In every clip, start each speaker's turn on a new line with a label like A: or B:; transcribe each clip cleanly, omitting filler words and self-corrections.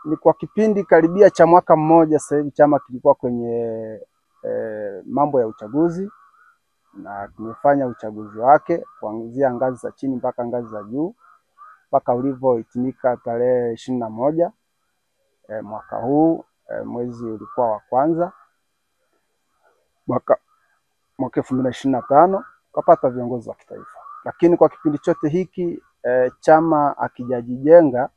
A: ni kwa kipindi karibia cha mwaka mmoja sasa hivi chama kilikuwa kwenye mambo ya uchaguzi, na kimefanya uchaguzi wake kuanzia ngazi za chini mpaka ngazi za juu mpaka ulivyohitimika tarehe 21 mwaka huu, mwezi ulikuwa wa kwanza mwaka 2025 kapata viongozi wa kitaifa. Lakini kwa kipindi chote hiki chama hakijajijenga,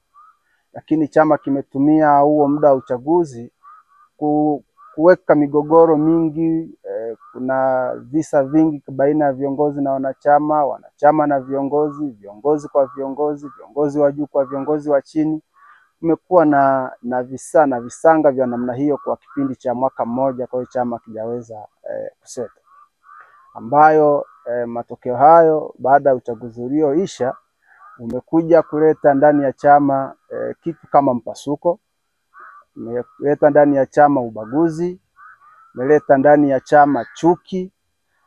A: lakini chama kimetumia huo muda wa uchaguzi kuweka migogoro mingi. Kuna visa vingi baina ya viongozi na wanachama, wanachama na viongozi, viongozi kwa viongozi, viongozi wa juu kwa viongozi wa chini. Kumekuwa na visa na visanga vya namna hiyo kwa kipindi cha mwaka mmoja. Kwa hiyo chama kijaweza kuseta, ambayo matokeo hayo baada ya uchaguzi ulioisha umekuja kuleta ndani ya chama kitu kama mpasuko, umeleta ndani ya chama ubaguzi, umeleta ndani ya chama chuki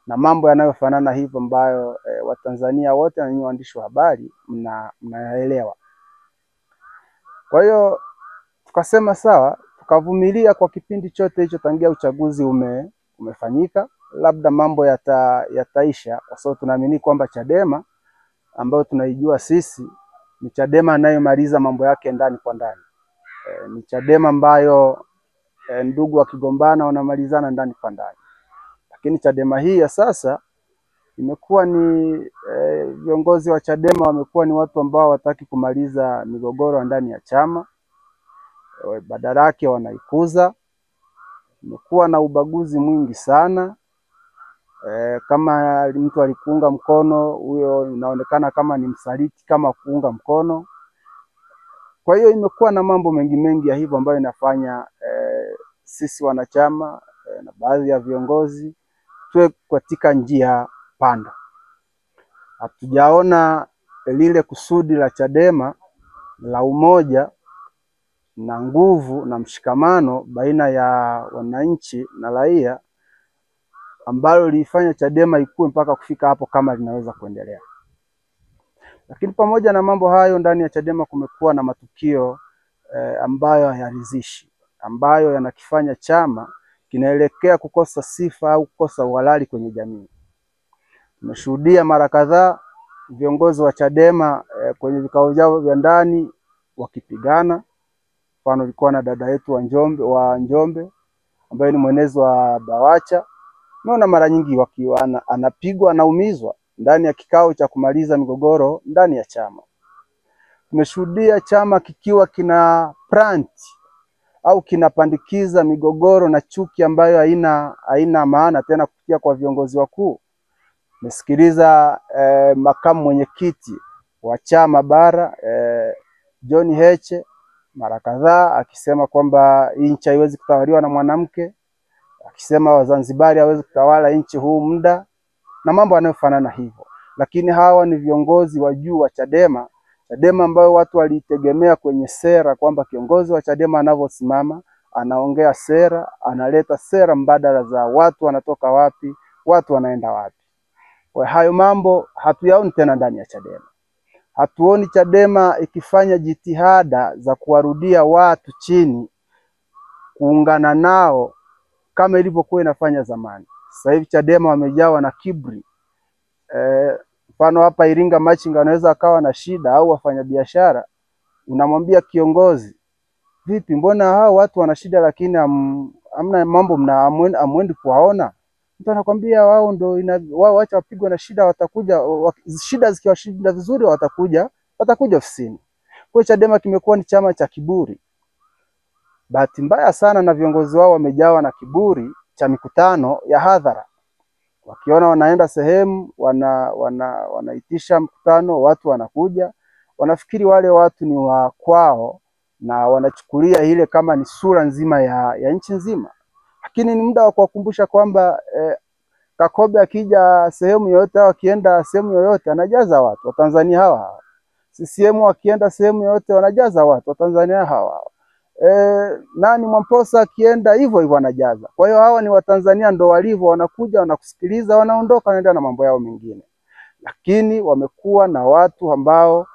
A: na mambo yanayofanana hivyo, ambayo Watanzania wote na nyinyi waandishi wa habari mnayaelewa. Kwa hiyo tukasema sawa, tukavumilia kwa kipindi chote hicho tangia uchaguzi umefanyika, labda mambo yataisha, kwa sababu tunaamini kwamba Chadema ambayo tunaijua sisi ni Chadema anayomaliza mambo yake ndani kwa ndani. Ni Chadema ambayo ndugu wakigombana wanamalizana ndani kwa ndani. Lakini Chadema hii ya sasa imekuwa ni viongozi wa Chadema wamekuwa ni watu ambao hawataki kumaliza migogoro ndani ya chama, badala yake wanaikuza. Imekuwa na ubaguzi mwingi sana. Kama mtu alikuunga mkono, huyo inaonekana kama ni msaliti kama kuunga mkono. Kwa hiyo imekuwa na mambo mengi ya hivyo ambayo inafanya sisi wanachama na baadhi ya viongozi tuwe katika njia panda. Hatujaona lile kusudi la Chadema la umoja na nguvu na mshikamano baina ya wananchi na raia, ambalo lilifanya Chadema ikue mpaka kufika hapo kama linaweza kuendelea. Lakini pamoja na mambo hayo, ndani ya Chadema kumekuwa na matukio ambayo hayaridhishi, ambayo yanakifanya chama kinaelekea kukosa sifa au kukosa uhalali kwenye jamii. Tumeshuhudia mara kadhaa viongozi wa Chadema kwenye vikao vyao vya ndani wakipigana. Mfano ilikuwa na dada yetu wa Njombe ambaye ni mwenezi wa Bawacha. Naona mara nyingi wakiwa anapigwa, anaumizwa ndani ya kikao cha kumaliza migogoro ndani ya chama. Tumeshuhudia chama kikiwa kina plant au kinapandikiza migogoro na chuki ambayo haina maana tena kufikia kwa viongozi wakuu. Nimesikiliza makamu mwenyekiti wa chama bara John Heche mara kadhaa akisema kwamba nchi haiwezi kutawaliwa na mwanamke, akisema Wazanzibari hawezi kutawala nchi huu muda na mambo yanayofanana hivyo. Lakini hawa ni viongozi wa juu wa Chadema ambayo watu walitegemea kwenye sera kwamba kiongozi wa Chadema anavyosimama anaongea sera, analeta sera mbadala za watu wanatoka wapi, watu wanaenda wapi. Kwa hayo mambo hatuyaoni tena ndani ya Chadema. Hatuoni Chadema ikifanya jitihada za kuwarudia watu chini, kuungana nao kama ilivyokuwa inafanya zamani. Sasa hivi Chadema wamejawa na kiburi. Mfano hapa Iringa Machinga anaweza akawa na shida au wafanyabiashara, unamwambia kiongozi, vipi mbona hao watu wana shida lakini hamna mambo amwendi kuwaona? Mtu anakuambia wao ndio wao acha wapigwe na shida, watakuja shida zikiwashinda vizuri watakuja ofisini. Kwa Chadema kimekuwa ni chama cha kiburi. Bahati mbaya sana na viongozi wao wamejawa na kiburi cha mikutano ya hadhara. Wakiona wanaenda sehemu wanaitisha mkutano, watu wanakuja, wanafikiri wale watu ni wa kwao na wanachukulia ile kama ni sura nzima ya nchi nzima. Lakini ni muda wa kuwakumbusha kwamba Kakobe akija sehemu yoyote au akienda sehemu yoyote anajaza watu wa Tanzania hawa. CCM akienda sehemu yoyote wanajaza watu wa Tanzania hawa. Nani Mwamposa akienda hivyo hivyo anajaza. Kwa hiyo hawa ni Watanzania ndo walivyo, wanakuja wanakusikiliza, wanaondoka, wanaenda na mambo yao mengine. Lakini wamekuwa na watu ambao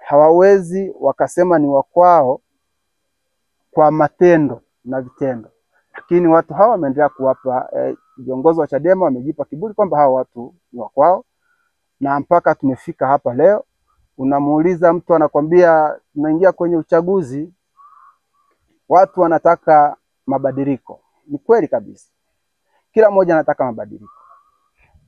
A: hawawezi wakasema ni wakwao kwa matendo na vitendo. Lakini watu hawa wameendelea kuwapa viongozi wa Chadema wamejipa kiburi kwamba hawa watu ni wa kwao, na mpaka tumefika hapa leo. Unamuuliza mtu anakwambia tunaingia kwenye uchaguzi, watu wanataka mabadiliko. Ni kweli kabisa, kila mmoja anataka mabadiliko.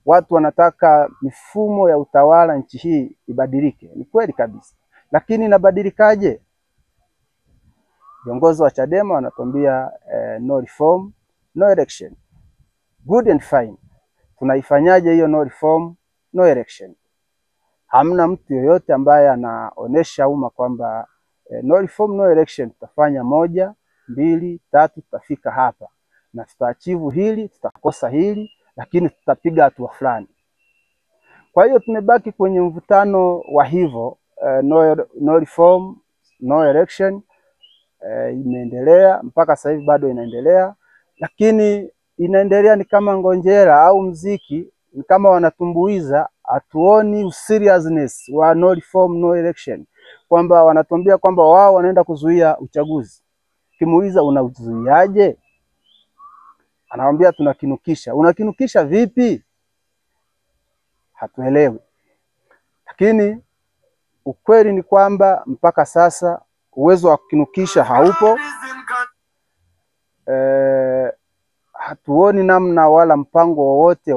A: Watu wanataka mifumo ya utawala nchi hii ibadilike. Ni kweli kabisa, lakini inabadilikaje? Viongozi wa Chadema wanatuambia no reform, no election. Good and fine. Tunaifanyaje hiyo no reform, no election? Hamna mtu yoyote ambaye anaonesha umma kwamba no reform, no election tutafanya 1, 2, 3 tutafika hapa na tutaachieve hili, tutakosa hili, lakini tutapiga hatua fulani. Kwa hiyo tumebaki kwenye mvutano wa hivyo, no reform, no election. Imeendelea mpaka sasa hivi, bado inaendelea, lakini inaendelea ni kama ngonjera au mziki, ni kama wanatumbuiza. Hatuoni seriousness wa no reform, no election, kwamba wanatuambia kwamba wao wanaenda kuzuia uchaguzi. Kimuuliza unauzuiaje? Anawaambia tunakinukisha. Unakinukisha vipi? Hatuelewi. Lakini ukweli ni kwamba mpaka sasa uwezo wa kukinukisha haupo. Hatuoni namna wala mpango wowote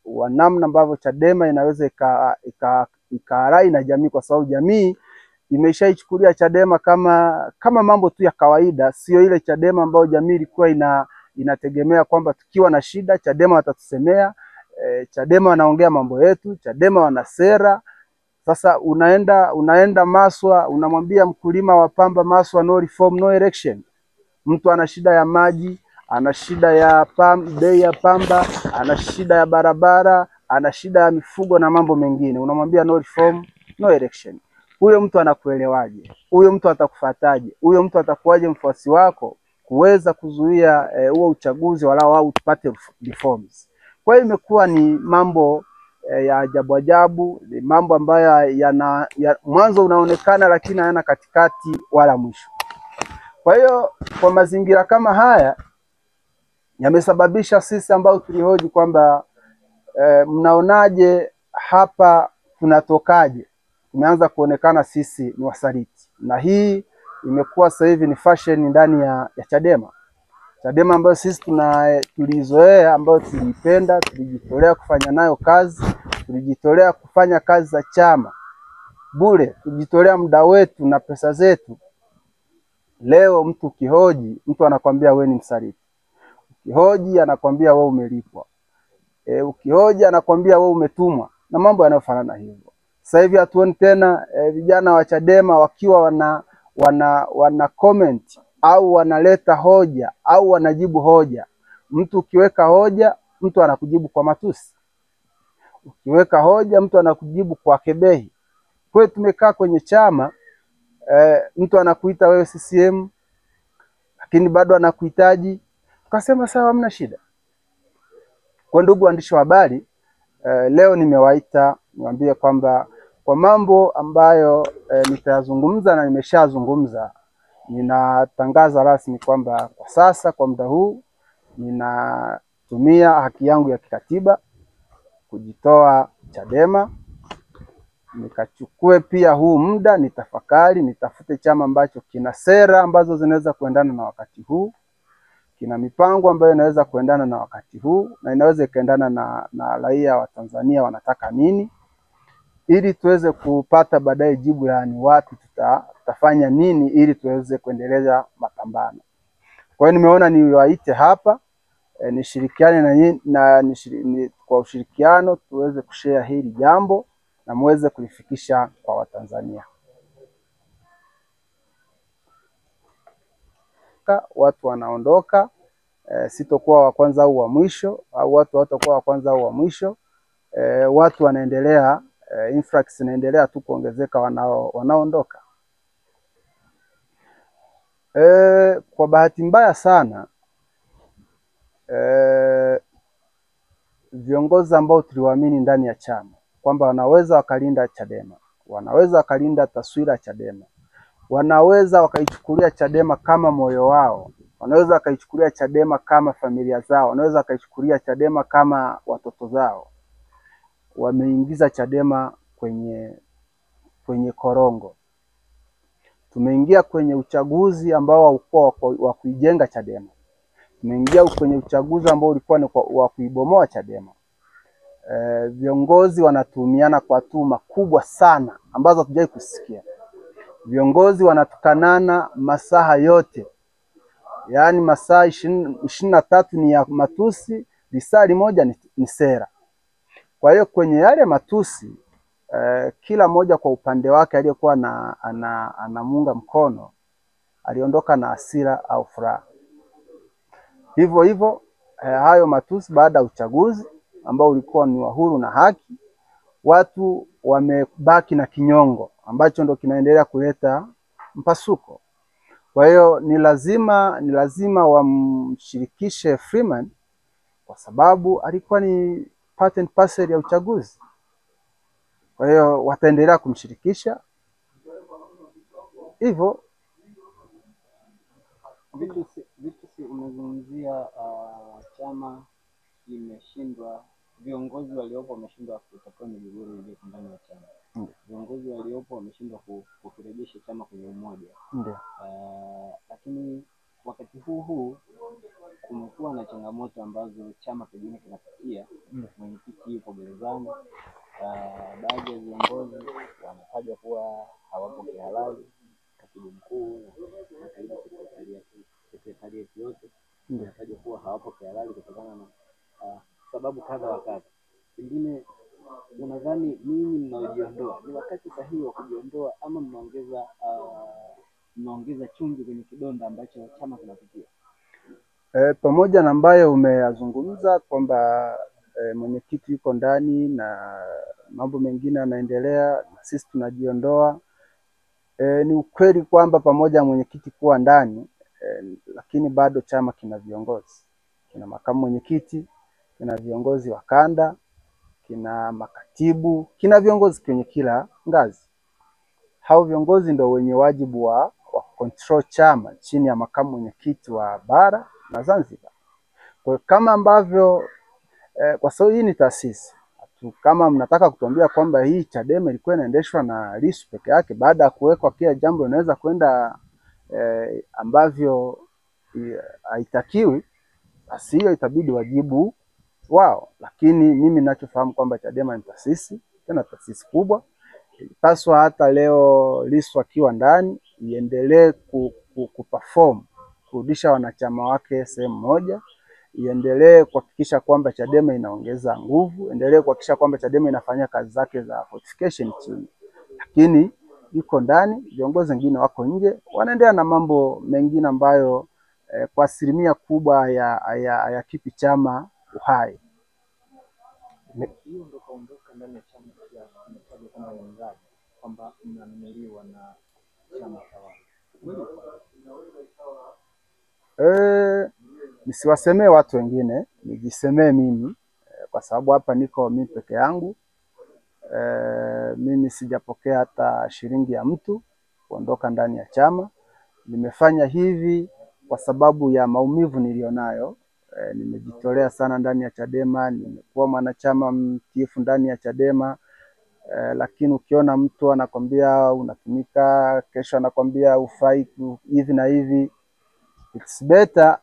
A: wa namna ambavyo Chadema inaweza ikarai na jamii, kwa sababu jamii imeshaichukulia Chadema kama mambo tu ya kawaida, sio ile Chadema ambayo jamii ilikuwa inategemea kwamba tukiwa na shida Chadema watatusemea, Chadema wanaongea mambo yetu, Chadema wana sera. Sasa unaenda Maswa, unamwambia mkulima wa pamba Maswa no reform, no election. Mtu ana shida ya maji, ana shida ya bei ya pamba, ana shida ya barabara, ana shida ya mifugo na mambo mengine. Unamwambia no reform, no election. Huyo mtu anakuelewaje? Huyo mtu atakufuataje? Huyo mtu atakuwaje mfuasi wako kuweza kuzuia huo uchaguzi walao au tupate reforms? Kwa hiyo imekuwa ni mambo ya ajabu ajabu, ni mambo ambayo mwanzo unaonekana lakini hayana katikati wala mwisho. Kwa hiyo kwa mazingira kama haya yamesababisha sisi ambao tulihoji kwamba mnaonaje hapa tunatokaje, tumeanza kuonekana sisi ni wasaliti. Na hii imekuwa sasa hivi ni fashion ndani ya Chadema. Chadema ambayo sisi tulizoea, ambayo tulipenda, tulijitolea kufanya nayo kazi, tulijitolea kufanya kazi za chama bure, tulijitolea muda wetu na pesa zetu. Leo mtu kihoji, mtu anakwambia wewe ni msaliti. Ukihoji anakwambia wewe umelipwa. Ukihoji anakwambia wewe umetumwa, na mambo yanayofanana hivyo. Sasa hivi hatuoni tena vijana wa Chadema wakiwa wana comment au wanaleta hoja au wanajibu hoja. Mtu ukiweka hoja, mtu anakujibu kwa matusi. Ukiweka hoja, mtu anakujibu kwa kebehi. Kwa hiyo tumekaa kwenye chama, mtu anakuita wewe CCM, lakini bado anakuhitaji. Tukasema sawa, hamna shida. Kwa ndugu waandishi wa habari, leo nimewaita niwaambie kwamba kwa mambo ambayo nitayazungumza na nimeshazungumza, ninatangaza rasmi kwamba kwa sasa, kwa muda huu, ninatumia haki yangu ya kikatiba kujitoa Chadema. Nikachukue pia huu muda nitafakari, nitafute chama ambacho kina sera ambazo zinaweza kuendana na wakati huu, kina mipango ambayo inaweza kuendana na wakati huu na inaweza kuendana na raia wa Tanzania wanataka nini, ili tuweze kupata baadaye jibu la ni wapi tutafanya nini ili tuweze kuendeleza mapambano. Kwa hiyo nimeona niwaite hapa, nishirikiane na nyinyi kwa ushirikiano tuweze kushare hili jambo na muweze kulifikisha kwa Watanzania. Watu wanaondoka, sitokuwa wa kwanza au wa mwisho, au watu hawatakuwa wa kwanza au wa mwisho. Watu wanaendelea, influx inaendelea tu kuongezeka wanaoondoka. Kwa bahati mbaya sana, viongozi ambao tuliwaamini ndani ya chama kwamba wanaweza wakalinda Chadema, wanaweza wakalinda taswira ya Chadema, wanaweza wakaichukulia Chadema kama moyo wao, wanaweza wakaichukulia Chadema kama familia zao, wanaweza wakaichukulia Chadema kama watoto zao. Wameingiza Chadema kwenye korongo. Tumeingia kwenye uchaguzi ambao haukuwa wa kuijenga Chadema. Tumeingia kwenye uchaguzi ambao ulikuwa ni wa kuibomoa Chadema. Viongozi wanatuhumiana kwa tuhuma kubwa sana ambazo hatujawahi kusikia. Viongozi wanatukanana masaa yote, yaani masaa 23 ni ya matusi, lisali moja ni sera. Kwa hiyo kwenye yale matusi kila moja kwa upande wake aliyekuwa anamuunga mkono aliondoka na hasira au furaha. Hivyo hivyo hayo matusi baada ya uchaguzi ambao ulikuwa ni wa huru na haki, watu wamebaki na kinyongo ambacho ndo kinaendelea kuleta mpasuko. Kwa hiyo ni lazima wamshirikishe Freeman kwa sababu alikuwa ni part and parcel ya uchaguzi. Kwa hiyo wataendelea kumshirikisha hivyo.
B: Vitu umezungumzia chama kimeshindwa, viongozi waliopo wameshindwa kutatua migogoro iliyo ndani ya chama. Viongozi waliopo wameshindwa kukirejesha chama kwenye umoja. Lakini wakati huu kumekuwa na changamoto ambazo chama pengine kinapitia. Mwenyekiti yuko gerezani, baadhi ya viongozi wanataja kuwa hawapo kihalali, katibu mkuu na katibu sekretarieti yote wanataja kuwa hawapo kihalali kutokana na sababu kadha wa kadha. Pengine unadhani nini mnaojiondoa? Ni wakati sahihi wa kujiondoa ama mnaongeza chumvi kwenye kidonda ambacho chama kinapitia?
A: Pamoja na ambayo umeyazungumza kwamba mwenyekiti yuko ndani na mambo mengine yanaendelea na sisi tunajiondoa, ni ukweli kwamba pamoja na mwenyekiti kuwa ndani lakini bado chama kina viongozi. Kina makamu mwenyekiti, kina viongozi wa kanda, kina makatibu, kina viongozi kwenye kila ngazi. Hao viongozi ndio wenye wajibu wa control chama chini ya makamu mwenyekiti wa bara na Zanzibar. Kwa kama ambavyo kwa sababu hii ni taasisi, kama mnataka kutuambia kwamba hii Chadema ilikuwa inaendeshwa na Lissu peke yake, baada ya kuwekwa kila jambo linaweza kwenda ambavyo haitakiwi, basi hiyo itabidi wajibu wao. Lakini mimi ninachofahamu kwamba Chadema ni taasisi, tena taasisi kubwa. Paswa hata leo Lissu akiwa ndani iendelee kuperform, kurudisha wanachama wake sehemu moja, iendelee kuhakikisha kwamba Chadema inaongeza nguvu, endelee kuhakikisha kwamba Chadema inafanya kazi zake za fortification chini. Lakini yuko ndani, viongozi wengine wako nje, wanaendelea na mambo mengine ambayo kwa asilimia kubwa ya kipi chama uhai.
B: Hiyo ndio kaondoka ndani ya chama kama wenzake kwamba mnanunuliwa na chama tawala.
A: Nisiwasemee watu wengine, nijisemee mimi kwa sababu hapa niko mimi peke yangu. Mimi sijapokea hata shilingi ya mtu kuondoka ndani ya chama. Nimefanya hivi kwa sababu ya maumivu nilionayo. Nimejitolea sana ndani ya Chadema, nimekuwa mwanachama mtiifu ndani ya Chadema. Lakini ukiona mtu anakwambia unatumika, kesho anakwambia ufai hivi na hivi, it's better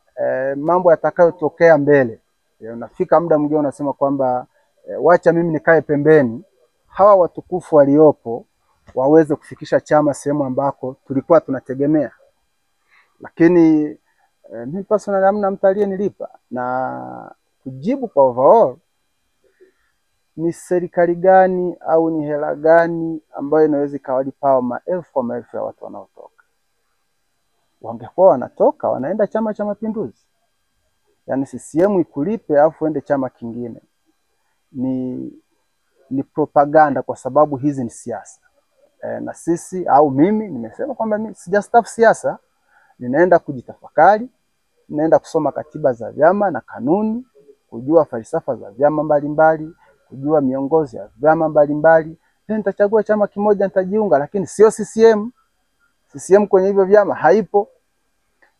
A: mambo yatakayotokea mbele. Unafika muda mwingine unasema kwamba wacha mimi nikae pembeni, hawa watukufu waliopo waweze kufikisha chama sehemu ambako tulikuwa tunategemea. Lakini mimi personally hamna mtu aliyenilipa, na kujibu kwa overall ni serikali gani au ni hela gani ambayo inaweza ikawalipa maelfu kwa maelfu ya watu wanaotoka. Wangekuwa wanatoka wanaenda Chama cha Mapinduzi, yaani CCM ikulipe afu ende chama kingine, ni propaganda, kwa sababu hizi ni siasa. Na sisi au mimi nimesema kwamba mimi sijastaafu siasa, ninaenda kujitafakari, ninaenda kusoma katiba za vyama na kanuni, kujua falsafa za vyama mbalimbali, kujua miongozo ya vyama mbalimbali, nitachagua chama kimoja nitajiunga, lakini sio CCM. CCM kwenye hivyo vyama haipo.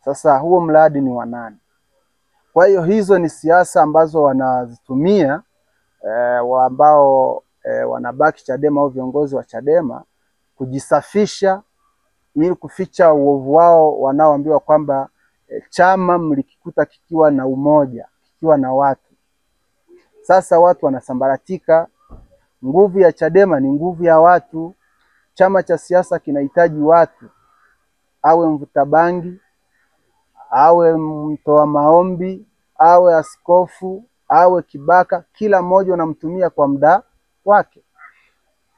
A: Sasa huo mradi ni wa nani? Kwa hiyo hizo ni siasa ambazo wanazitumia ambao wanabaki Chadema au viongozi wa Chadema kujisafisha ili kuficha uovu wao wanaoambiwa kwamba chama mlikikuta kikiwa na umoja, kikiwa na watu. Sasa watu wanasambaratika. Nguvu ya Chadema ni nguvu ya watu. Chama cha siasa kinahitaji watu, awe mvuta bangi, awe mtoa maombi, awe askofu, awe kibaka, kila mmoja unamtumia kwa muda wake.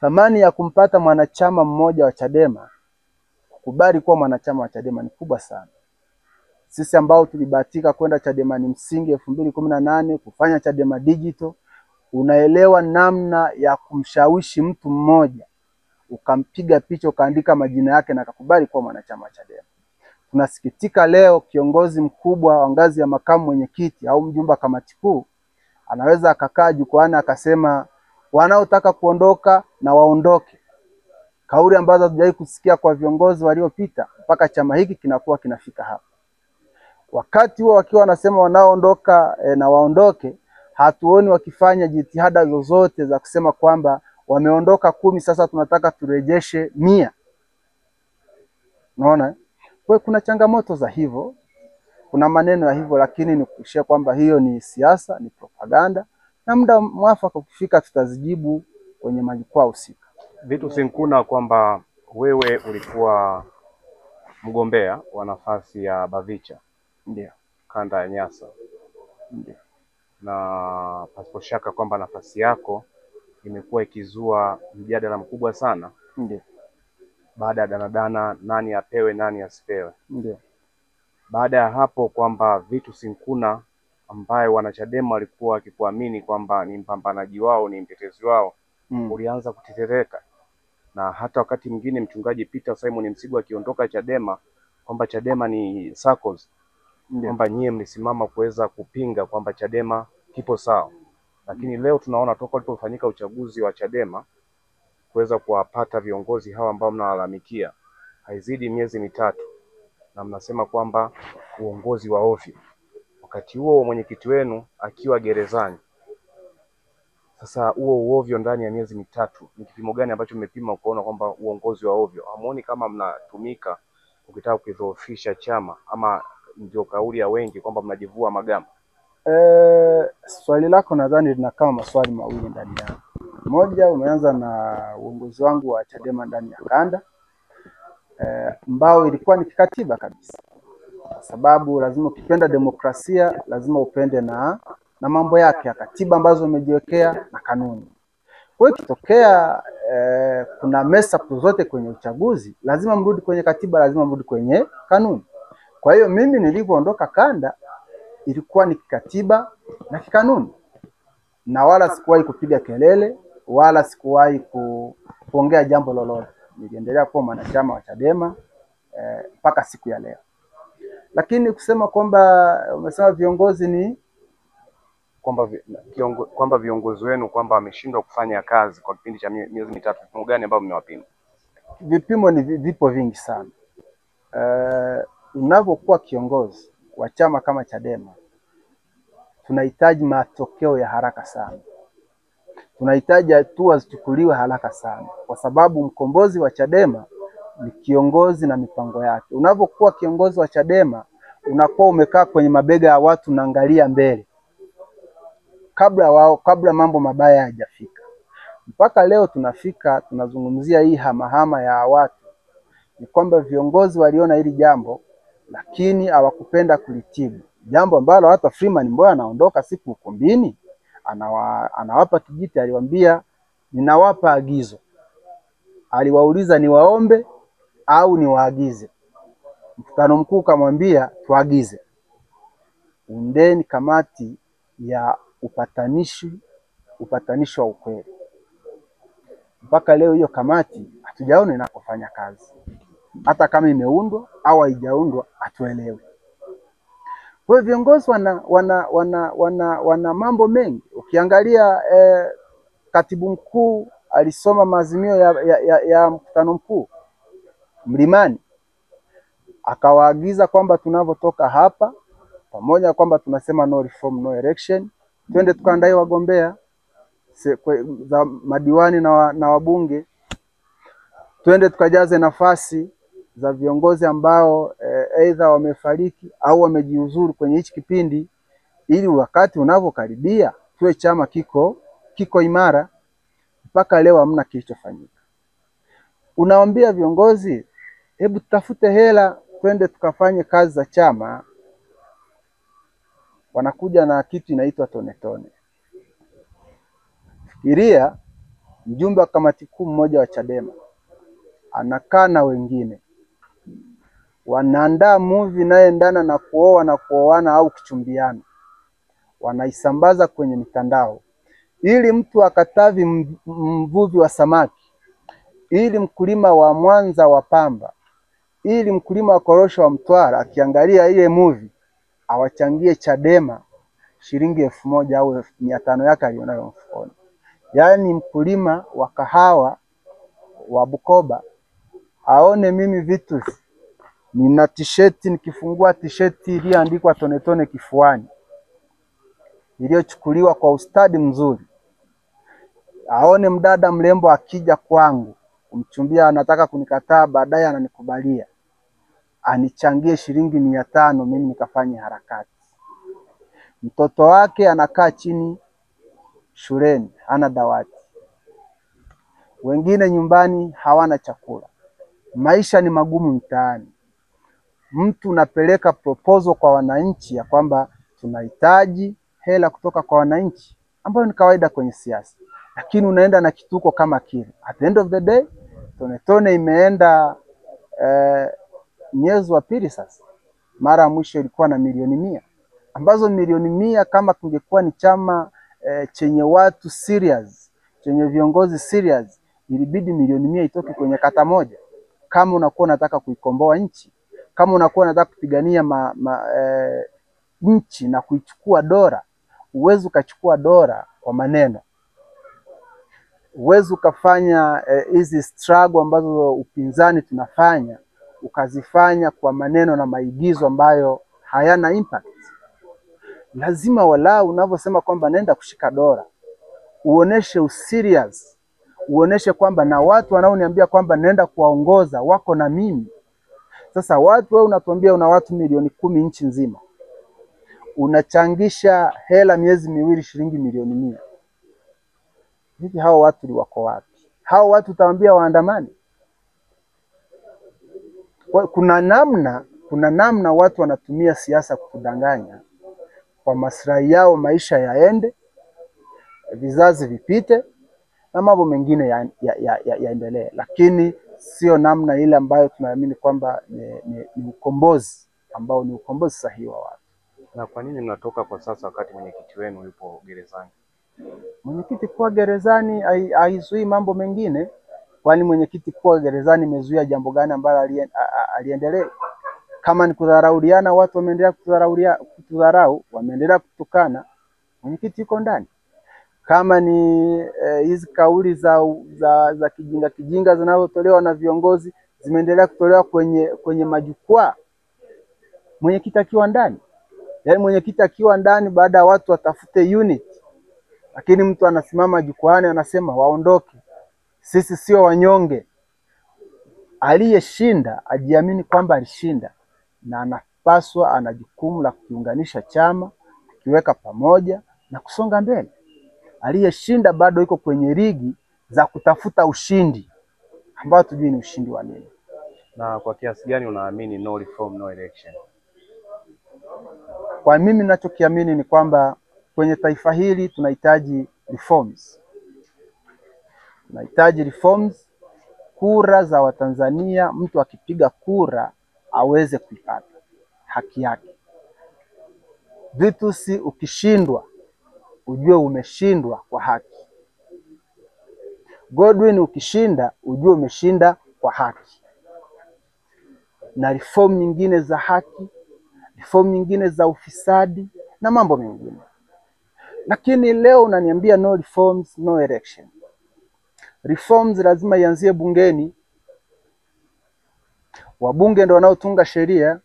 A: Thamani ya kumpata mwanachama mmoja wa Chadema, kukubali kuwa mwanachama wa Chadema ni kubwa sana. Sisi ambao tulibahatika kwenda Chadema ni msingi 2018 kufanya Chadema digital, unaelewa namna ya kumshawishi mtu mmoja, ukampiga picha, ukaandika majina yake na akakubali kuwa mwanachama wa Chadema. Tunasikitika leo kiongozi mkubwa wa ngazi ya makamu mwenyekiti au mjumbe kamati kuu anaweza akakaa jukwaani akasema wanaotaka kuondoka na waondoke. Kauli ambazo hatujawahi kusikia kwa viongozi waliopita mpaka chama hiki kinakuwa kinafika hapa. Wakati huo wakiwa wanasema wanaoondoka na waondoke, hatuoni wakifanya jitihada zozote za kusema kwamba wameondoka 10, sasa tunataka turejeshe 100. Unaona? Kwa kuna changamoto za hivyo, kuna maneno ya hivyo, lakini nikushia kwamba hiyo ni siasa, ni propaganda, na muda mwafaka ukifika tutazijibu kwenye majukwaa husika.
C: Vitus Nkuna, kwamba wewe ulikuwa mgombea wa nafasi ya Bavicha,
A: ndio,
C: kanda ya Nyasa,
A: ndio,
C: na pasipo shaka kwamba nafasi yako imekuwa ikizua mjadala mkubwa sana,
A: ndio,
C: baada ya danadana nani apewe nani asipewe.
A: Ndio.
C: Baada ya hapo kwamba Vitus Nkuna ambaye wanachadema walikuwa wakikuamini kwamba ni mpambanaji wao, ni mtetezi wao, ulianza kutetereka. Na hata wakati mwingine mchungaji Peter Simon Msigwa akiondoka Chadema, kwamba Chadema ni SACCOS, kwamba nyie mlisimama kuweza kupinga kwamba Chadema kipo sawa. Lakini leo tunaona toka ulipofanyika uchaguzi wa Chadema kuweza kuwapata viongozi hawa ambao mnawalalamikia, haizidi miezi mitatu na mnasema kwamba uongozi wa ovyo. Wakati huo mwenyekiti wenu akiwa gerezani. Sasa huo uovyo ndani ya miezi mitatu, ni kipimo gani ambacho mmepima ukaona kwamba uongozi wa ovyo? Hamuoni kama mnatumika ukitaka kudhoofisha chama, ama ndio kauli ya wengi kwamba mnajivua magamba?
A: Swali lako nadhani lina kama maswali mawili ndani yake. Moja, umeanza na uongozi wangu wa Chadema ndani ya kanda, ambao ilikuwa ni kikatiba kabisa, kwa sababu lazima ukipenda demokrasia lazima upende na mambo yake ya katiba ambazo umejiwekea na kanuni. Kwa hiyo kitokea kuna mesa zote kwenye uchaguzi, lazima mrudi kwenye katiba, lazima mrudi kwenye kanuni. Kwa hiyo mimi nilipoondoka kanda ilikuwa ni kikatiba na kikanuni, na wala sikuwahi kupiga kelele wala sikuwahi kuongea jambo lolote. Niliendelea kuwa mwanachama wa Chadema mpaka siku ya leo. Lakini kusema kwamba umesema viongozi ni
C: kwamba viongozi wenu kwamba wameshindwa kufanya kazi kwa kipindi cha miezi mitatu, vipimo gani ambavyo mmewapima?
A: Vipimo ni vipo vingi sana. Unapokuwa kiongozi wa chama kama Chadema, tunahitaji matokeo ya haraka sana. Tunahitaji hatua zichukuliwe haraka sana, kwa sababu mkombozi wa Chadema ni kiongozi na mipango yake. Unapokuwa kiongozi wa Chadema, unakuwa umekaa kwenye mabega ya watu, unaangalia mbele kabla mambo mabaya hayajafika. Mpaka leo tunazungumzia hii hamahama ya watu, ni kwamba viongozi waliona hili jambo lakini hawakupenda kulitibu. Jambo ambalo hata Freeman Mbowe anaondoka siku ukumbini, anawapa kijiti, aliwaambia ninawapa agizo. Aliwauliza niwaombe au niwaagize. Mkutano mkuu kamwambia tuagize. Undeni kamati ya upatanishi wa ukweli. Mpaka leo hiyo kamati hatujaona inakofanya kazi. Hata kama imeundwa au haijaundwa hatuelewi. Kwa hiyo viongozi wana mambo mengi. Ukiangalia katibu mkuu alisoma maazimio ya mkutano mkuu Mlimani, akawaagiza kwamba tunavyotoka hapa, pamoja kwamba tunasema no reform no election, twende tukaandae wagombea za madiwani na wabunge, twende tukajaze nafasi za viongozi ambao aidha wamefariki au wamejiuzuru kwenye hichi kipindi, ili wakati unavyokaribia tuwe chama kiko imara. Mpaka leo hamna kilichofanyika. Unawaambia viongozi, hebu tutafute hela twende tukafanye kazi za chama, wanakuja na kitu inaitwa tone tone. Fikiria mjumbe wa kamati kuu mmoja wa Chadema anakaa na wengine wanaandaa movie inayoendana na kuoa na kuoana au kuchumbiana, wanaisambaza kwenye mitandao ili mtu akatavi mvuvi wa samaki, ili mkulima wa Mwanza wa pamba, ili mkulima wa korosho wa Mtwara akiangalia ile movie awachangie Chadema shilingi 1000 au 500 yake alionayo mfukoni. Yaani mkulima wa kahawa wa Bukoba aone mimi vitu nina t-shirt, nikifungua t-shirt iliyoandikwa tone tone kifuani, iliyochukuliwa kwa ustadi mzuri. Aone mdada mrembo akija kwangu kumchumbia, anataka kunikataa, baadaye ananikubalia, anichangie shilingi 500 mimi nikafanye harakati. Mtoto wake anakaa chini shuleni, hana dawati, wengine nyumbani hawana chakula, maisha ni magumu mtaani. Mtu unapeleka proposal kwa wananchi ya kwamba tunahitaji hela kutoka kwa wananchi, ambayo ni kawaida kwenye siasa, lakini unaenda na kituko kama kile. At the end of the day, tone tone imeenda mwezi wa pili sasa. Mara ya mwisho ilikuwa na milioni 100, ambazo milioni 100 kama kungekuwa ni chama chenye watu serious, chenye viongozi serious, ilibidi milioni 100 itoke kwenye kata moja. Kama unakuwa unataka kuikomboa nchi, kama unakuwa unataka kupigania nchi na kuichukua dola, uwezo ukachukua dola kwa maneno, uwezo ukafanya hizi struggle ambazo upinzani tunafanya ukazifanya kwa maneno na maigizo ambayo hayana impact. Lazima walau unavyosema kwamba naenda kushika dola, uoneshe userious, uoneshe kwamba na watu wanaoniambia kwamba naenda kuwaongoza wako na mimi. Sasa watu wewe unatuambia una watu milioni 10 nchi nzima, unachangisha hela miezi miwili shilingi milioni 100. Hivi hao watu ni wako wapi? Hao watu utawaambia waandamani? Kuna namna watu wanatumia siasa kudanganya kwa maslahi yao, maisha yaende, vizazi vipite na mambo mengine yaendelee, lakini sio namna ile ambayo tunaamini kwamba ni ukombozi ambao ni ukombozi sahihi wa watu.
C: Na kwa nini mnatoka kwa sasa wakati mwenyekiti wenu yupo gerezani?
A: Mwenyekiti kuwa gerezani haizui mambo mengine. Kwani mwenyekiti kuwa gerezani imezuia jambo gani ambalo aliendelee? Kama ni kudharauliana, watu wameendelea kudharau, wameendelea kutukana, mwenyekiti yuko ndani. Kama ni hizi kauli za kijinga zinazotolewa na viongozi zimeendelea kutolewa kwenye majukwaa, mwenyekiti akiwa ndani. Yaani mwenyekiti akiwa ndani baada ya watu watafute unit, lakini mtu anasimama jukwaani anasema waondoke, sisi sio wanyonge. Aliyeshinda ajiamini kwamba alishinda, na anapaswa, ana jukumu la kuunganisha chama, kukiweka pamoja na kusonga mbele. Aliyeshinda bado iko kwenye ligi za kutafuta ushindi ambao tujui ni ushindi wa nini.
C: Na kwa kiasi gani unaamini no reform no election?
A: Kwa mimi ninachokiamini ni kwamba kwenye taifa hili tunahitaji reforms. Tunahitaji reforms. Kura za Watanzania, mtu akipiga kura aweze kuipata haki yake. Vitu si ukishindwa ujue umeshindwa kwa haki. Godwin ukishinda ujue umeshinda kwa haki. Na reform nyingine za haki, reform nyingine za ufisadi na mambo mengine. Lakini leo unaniambia no reforms no election. Reforms lazima ianzie bungeni. Wabunge ndio wanaotunga sheria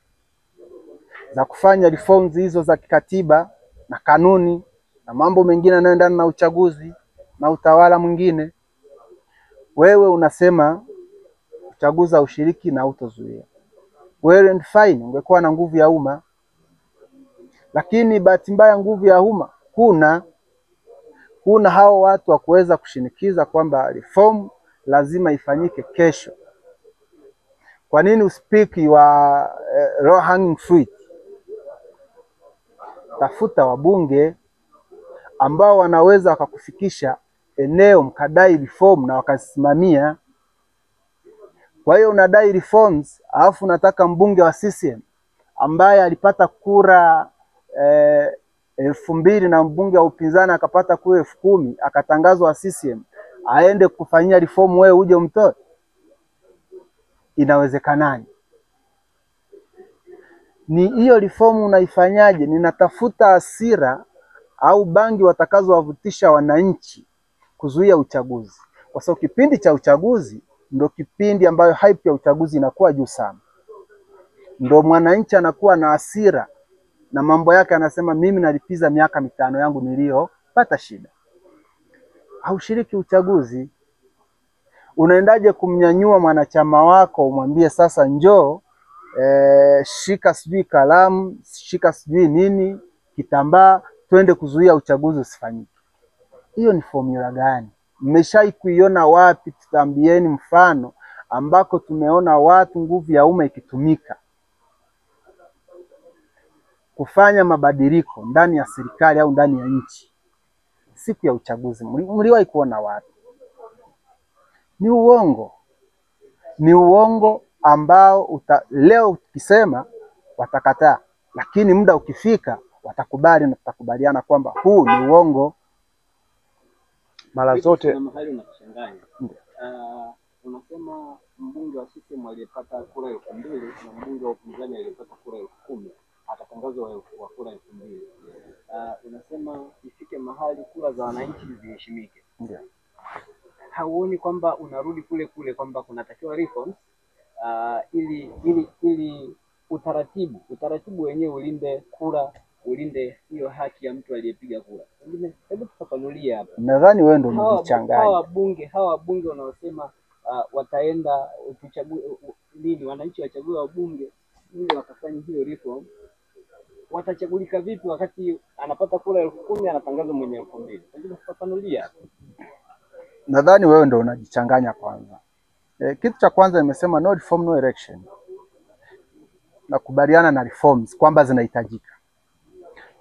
A: za kufanya reforms hizo za kikatiba na kanuni na mambo mengine yanayoendana na uchaguzi na utawala mwingine. Wewe unasema uchaguzi haushiriki na utozuia. Well and fine, ungekuwa na nguvu ya umma. Lakini bahati mbaya nguvu ya umma kuna hao watu wa kuweza kushinikiza kwamba reform lazima ifanyike kesho. Kwa nini uspeak wa low hanging fruit? Tafuta wabunge ambao wanaweza wakakufikisha eneo mkadai reform na wakasimamia. Kwa hiyo unadai reforms alafu unataka mbunge wa CCM ambaye alipata kura 2000 na mbunge wa upinzani akapata kura 10,000 akatangazwa CCM aende kufanyia reform, wewe uje umtoe? Inawezekanaje? Ni hiyo reform unaifanyaje? Ninatafuta hasira au bangi watakazowavutisha wananchi kuzuia uchaguzi. Kwa sababu kipindi cha uchaguzi ndio kipindi ambayo hype ya uchaguzi inakuwa juu sana. Ndio mwananchi anakuwa na hasira na mambo yake, anasema mimi nalipiza miaka 5 yangu niliyopata shida. Haushiriki uchaguzi. Unaendaje kumnyanyua mwanachama wako umwambie sasa njoo shika sijui kalamu, shika sijui nini, kitambaa, twende kuzuia uchaguzi usifanyike? Hiyo ni formula gani? Mmeshai kuiona wapi? Tutambieni mfano ambako tumeona watu nguvu ya umma ikitumika kufanya mabadiliko ndani ya serikali au ndani ya nchi siku ya uchaguzi. Mliwahi kuona wapi? Ni uongo. Ni uongo ambao leo ukisema watakataa, lakini muda ukifika watakubali na tutakubaliana kwamba huu ni uongo.
C: Mara zote
B: na mahali unachanganya. Unasema mbunge wa CCM aliyepata kura 2000 na mbunge wa upinzani aliyepata kura 10,000 atatangazwa wa kura 2000. Unasema ifike mahali kura za wananchi ziheshimike.
A: Ndio.
B: Hauoni kwamba unarudi kule kule kwamba kunatakiwa reforms ili utaratibu wenyewe ulinde kura, ulinde hiyo haki ya mtu aliyepiga kura? Hebu tufafanulie hapa.
A: Nadhani wewe ndio unajichanganya.
B: Hawa wabunge wanaosema wataenda tuchague nini, wananchi wachague wabunge ili wakafanya hiyo reform, watachagulika vipi wakati anapata kura 10,000 anatangazwa mwenye 2000? Hebu tufafanulie hapa.
A: Nadhani wewe ndio unajichanganya kwanza. Kitu cha kwanza nimesema no reform no election. Nakubaliana na reforms kwamba zinahitajika.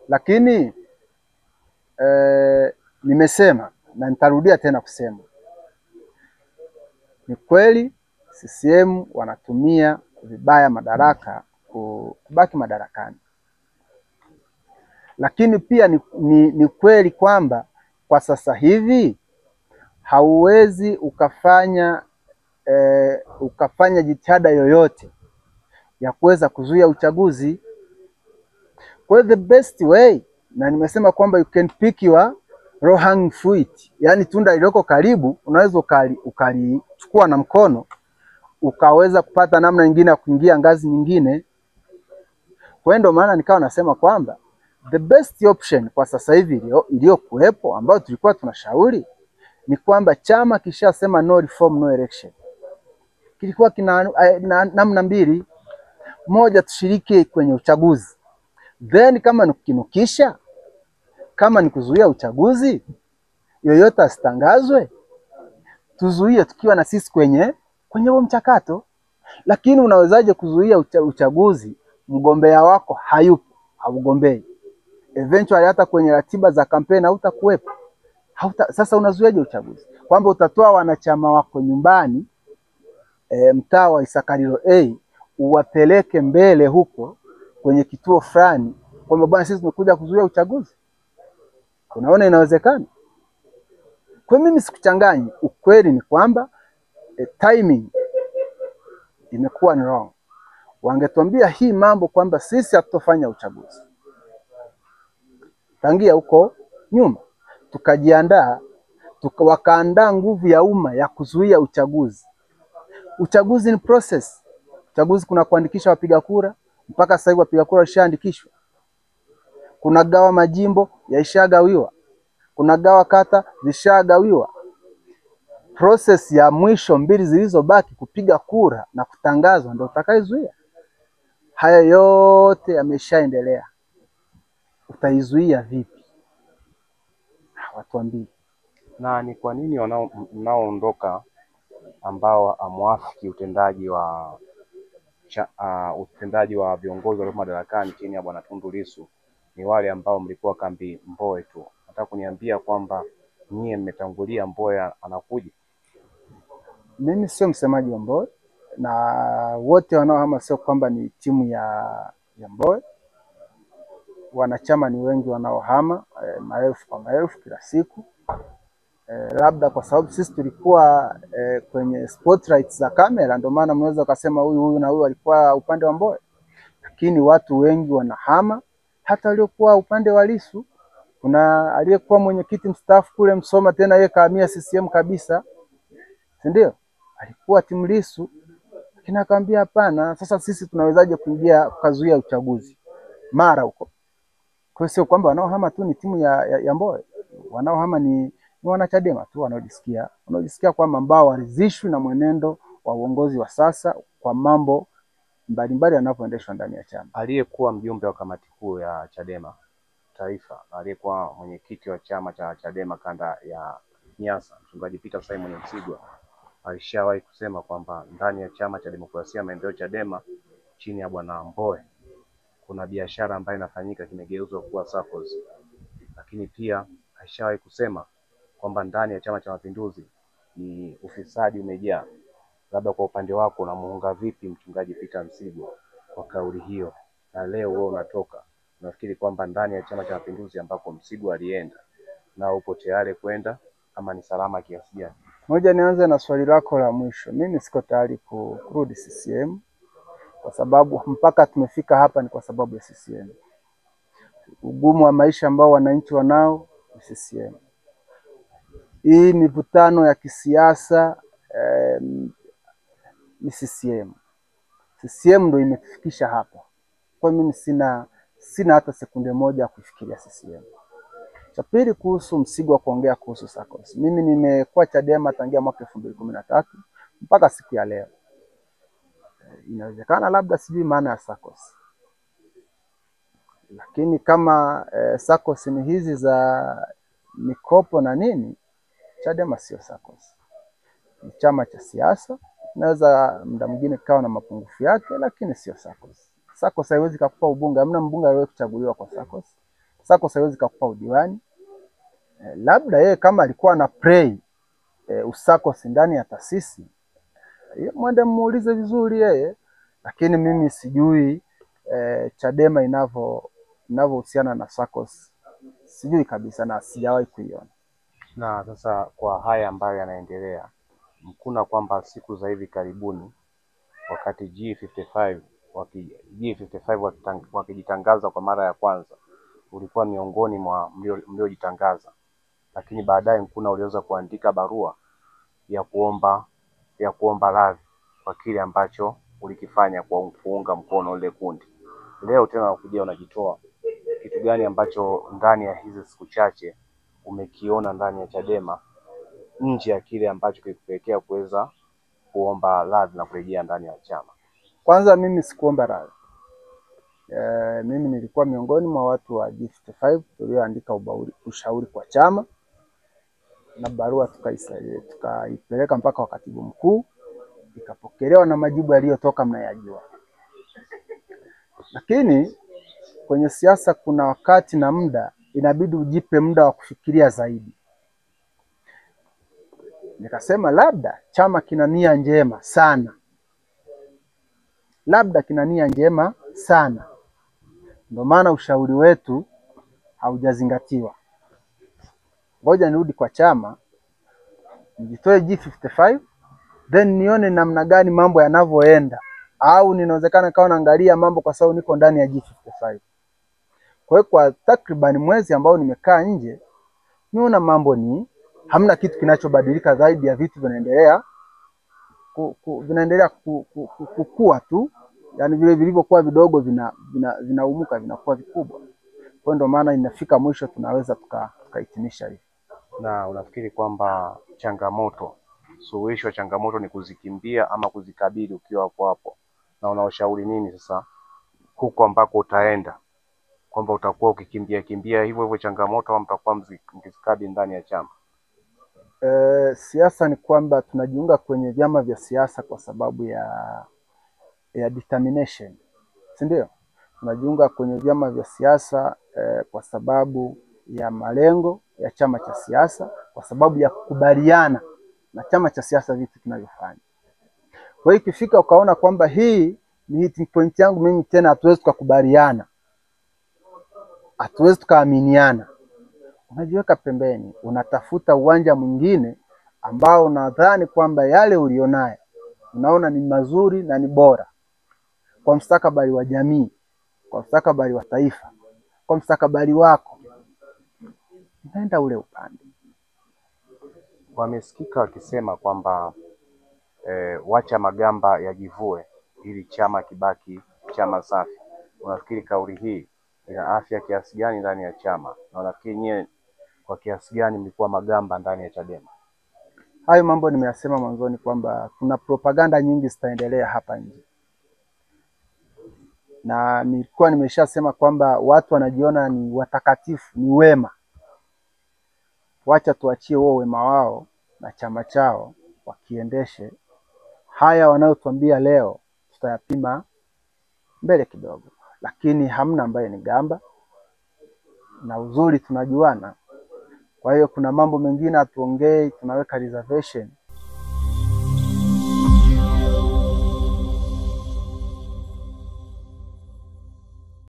A: Lakini nimesema na nitarudia tena kusema, ni kweli CCM wanatumia vibaya madaraka kubaki madarakani. Lakini pia ni kweli kwamba kwa sasa hivi hauwezi ukafanya jitihada yoyote ya kuweza kuzuia uchaguzi. Kwa the best way, na nimesema kwamba you can pick your low hanging fruit, yani tunda lililoko karibu unaweza ukalichukua na mkono ukaweza kupata namna nyingine ya kuingia ngazi nyingine. Kwa ndio maana nikawa nasema kwamba the best option kwa sasa hivi iliyokuwepo ambayo tulikuwa tunashauri ni kwamba chama kishasema no reform no election. Kilikuwa kina namna mbili. Moja, tushiriki kwenye uchaguzi. Then kama nukinukisha, kama ni kuzuia uchaguzi, yoyote asitangazwe, tuzuie tukiwa na sisi kwenye huo mchakato. Lakini unawezaje kuzuia uchaguzi mgombea wako hayupo, haugombei? Eventually hata kwenye ratiba za kampeni hautakuwepo. Sasa unazuiaje uchaguzi? Kwamba utatoa wanachama wako nyumbani mtaa wa Isakarilo A uwapeleke mbele huko kwenye kituo fulani kwamba bwana sisi tumekuja kuzuia uchaguzi? Unaona inawezekana? Kwa mimi sikuchanganyi. Ukweli ni kwamba timing imekuwa ni wrong. Wangetuambia hii mambo kwamba sisi hatutofanya uchaguzi tangia huko nyuma, tukajiandaa, wakaandaa nguvu ya umma ya kuzuia uchaguzi. Uchaguzi ni process. Uchaguzi kuna kuandikisha wapiga kura, mpaka sasa hivi wapiga kura washaandikishwa. Kuna gawa majimbo yaishagawiwa. Kuna gawa kata zishagawiwa. Process ya mwisho mbili zilizobaki kupiga kura na kutangazwa ndio utakayezuia. Haya yote yameshaendelea. Utaizuia vipi? Watuambie.
C: Na ni kwa nini wanaoondoka ambao amwafiki utendaji wa viongozi walio madarakani chini ya Bwana Tundu Lissu ni wale ambao mlikuwa kambi Mbowe tu? Nataka kuniambia kwamba nyie mmetangulia Mbowe anakuja?
A: Mimi sio msemaji wa Mbowe, na wote wanaohama sio kwamba ni timu ya Mbowe. Wanachama ni wengi wanaohama, maelfu kwa maelfu kila siku. Labda kwa sababu sisi tulikuwa kwenye spotlight za kamera, ndio maana mnaweza kusema huyu na huyu alikuwa upande wa Mbowe. Lakini watu wengi wanahama, hata waliokuwa upande wa Lissu. Kuna aliyekuwa mwenyekiti mstaafu kule Msoma, tena yeye kahamia CCM kabisa, si ndio? Alikuwa timu Lissu, lakini akamwambia hapana, sasa sisi tunawezaje kuingia kuzuia uchaguzi mara huko. Kwa sio kwamba wanaohama tu ni timu ya Mbowe. Wanaohama ni wanachadema tu wanaojisikia kwamba ambao waridhishwi na mwenendo wa uongozi wa sasa kwa mambo mbalimbali yanavyoendeshwa ndani ya chama.
C: Aliyekuwa mjumbe wa kamati kuu ya Chadema Taifa, aliyekuwa mwenyekiti wa chama cha Chadema kanda ya Nyasa, Mchungaji Peter Simon Msigwa, alishawahi kusema kwamba ndani ya chama cha demokrasia maendeleo Chadema chini ya Bwana Mbowe kuna biashara ambayo inafanyika kimegeuzwa kuwa SACCOS. Lakini pia alishawahi kusema kwamba ndani ya Chama cha Mapinduzi ni ufisadi umejaa. Labda kwa upande wako unamuunga vipi Mchungaji Peter Msigwa kwa kauli hiyo? Na leo wewe unatoka, nafikiri kwamba ndani ya Chama cha Mapinduzi ambako Msigwa alienda na upo tayari kwenda, ama ni salama kiasi gani?
A: Moja, nianze na swali lako la mwisho. Mimi siko tayari kurudi CCM kwa sababu mpaka tumefika hapa ni kwa sababu ya CCM. Ugumu wa maisha ambao wananchi wanao ni CCM. Hii mivutano ya kisiasa ni CCM. CCM ndio imetufikisha hapa. Kwa mimi sina hata sekunde moja kufikiria CCM. Cha pili, kuhusu Msigwa kuongea kuhusu SACCOS. Mimi nimekuwa Chadema tangia mwaka 2013 mpaka siku ya leo. Inawezekana labda sijui maana ya SACCOS. Lakini kama SACCOS ni hizi za mikopo na nini, Chadema sio SACCOS. Ni chama cha siasa, naweza muda mwingine kawa na mapungufu yake, lakini sio SACCOS. SACCOS haiwezi kukupa ubunge, hamna mbunge aliyewahi kuchaguliwa kwa SACCOS. SACCOS haiwezi kukupa udiwani. Labda yeye kama alikuwa na play SACCOS ndani ya taasisi, mwende muulize vizuri yeye, lakini mimi sijui Chadema inavyohusiana na SACCOS. Sijui kabisa na sijawahi kuiona.
C: Na sasa kwa haya ambayo yanaendelea, mkuna kwamba siku za hivi karibuni wakati G55 wakijitangaza kwa mara ya kwanza, ulikuwa miongoni mwa mliojitangaza, lakini baadaye mkuna uliweza kuandika barua ya kuomba radhi kwa kile ambacho ulikifanya kwa kuunga mkono ile kundi. Leo tena unakuja unajitoa. Kitu gani ambacho ndani ya hizi siku chache umekiona ndani ya Chadema nje ya kile ambacho kilikupelekea kuweza kuomba radhi na kurejea ndani ya chama?
A: Kwanza mimi sikuomba radhi. Mimi nilikuwa miongoni mwa watu wa G55 tulioandika ushauri kwa chama, na barua tukaipeleka mpaka kwa katibu mkuu, ikapokelewa na majibu yaliyotoka mnayajua. Lakini kwenye siasa kuna wakati na muda inabidi ujipe muda wa kufikiria zaidi. Nikasema labda chama kina nia njema sana. Ndio maana ushauri wetu haujazingatiwa. Ngoja nirudi kwa chama, nijitoe G55, then nione namna gani mambo yanavyoenda, au ninawezekana kawa naangalia mambo kwa sababu niko ndani ya G55. Kwa hiyo kwa takriban mwezi ambao nimekaa nje, niona mambo hamna kitu kinachobadilika zaidi ya vitu vinaendelea vinaendelea kukua tu, yani vile vilivyokuwa vidogo vinaumuka vinakuwa vikubwa. Kwa ndio maana inafika mwisho tunaweza tukahitimisha hivi.
C: Na unafikiri kwamba suluhisho ya changamoto ni kuzikimbia ama kuzikabili ukiwa hapo hapo? Na unaoshauri nini sasa huko ambako utaenda, kwamba utakuwa ukikimbia hivyo hivyo changamoto au mtakuwa mkizikabili ndani ya chama?
A: Siasa ni kwamba tunajiunga kwenye vyama vya siasa kwa sababu ya determination, si ndio? Tunajiunga kwenye vyama vya siasa kwa sababu ya malengo ya chama cha siasa, kwa sababu ya kukubaliana na chama cha siasa vitu tunavyofanya. Kwa hiyo ikifika ukaona kwamba hii ni hitting point yangu mimi, tena hatuwezi tukakubaliana, hatuwezi tukaaminiana, unajiweka pembeni, unatafuta uwanja mwingine ambao unadhani kwamba yale ulionayo unaona ni mazuri na ni bora kwa mustakabali wa jamii, kwa mustakabali wa taifa, kwa mustakabali wako, unaenda ule upande.
C: Wamesikika wakisema kwamba wacha magamba yajivue ili chama kibaki chama safi. Unafikiri kauli hii ina afya kiasi gani ndani ya chama, na unafikiri nyewe kwa kiasi gani mlikuwa magamba ndani ya Chadema?
A: Hayo mambo nimeyasema mwanzoni kwamba kuna propaganda nyingi zitaendelea hapa nje, na nilikuwa nimeshasema kwamba watu wanajiona ni watakatifu, ni wema. Wacha tuachie wao wema wao na chama chao wakiendeshe. Haya wanayotuambia leo tutayapima mbele kidogo, lakini hamna ambaye ni gamba, na uzuri tunajuana. Kwa hiyo kuna mambo mengine hatuongei, tunaweka reservation